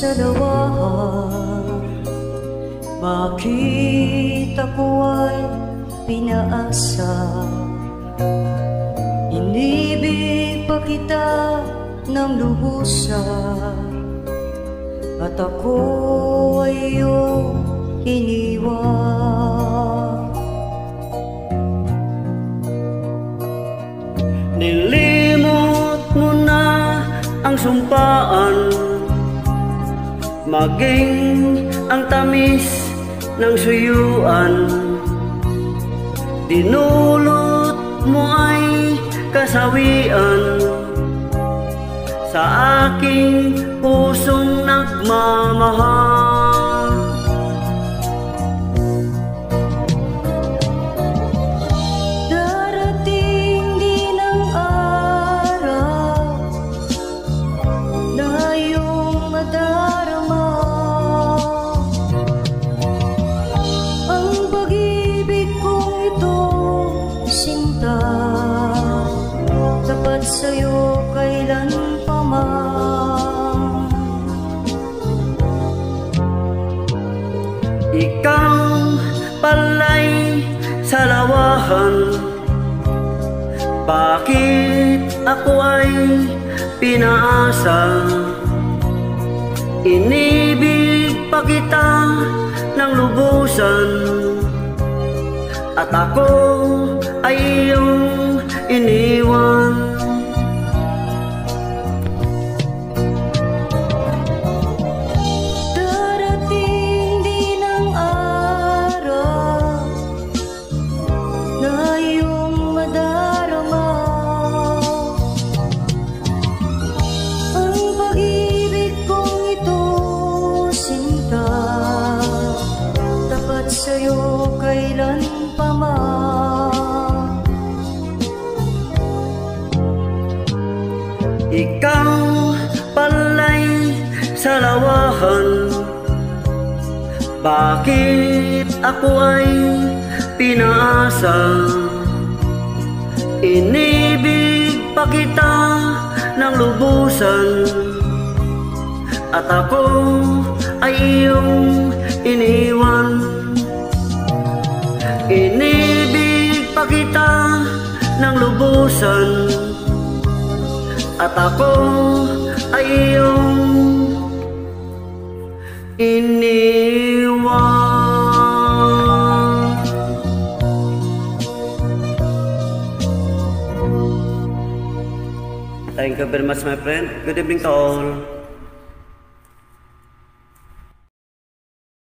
sa lawahan. Bakit ako ay pinaasa? Inibig pa kita ng lubusan, at ako ay iyong iniwan. Nilimot mo na ang sumpaan, maging ang tamis ng suyuan. Dinulot mo ay kasawian sa aking pusong nagmamahal. Darating din ang araw na iyong madarama ang pag-ibig kong ito, sinta, tapat sa'yo kailanpaman. Ikaw pala'y sa lawahan, bakit ako ay pinaasa? Inibig pa kita ng lubusan, at ako ay iyong iniwan. Darating din ang araw na iyong madarama ang pag-ibig kong ito, sinta, tapat sa'yo kailanpaman. Ikaw pala'y sa lawahan, bakit ako ay pinaasa? Inibig pa kita ng lubusan, at ako ay iyong iniwan. Inibig pa kita ng lubusan, at ako ay iyong iniwan. Thank you very much, my friend. Good evening to all.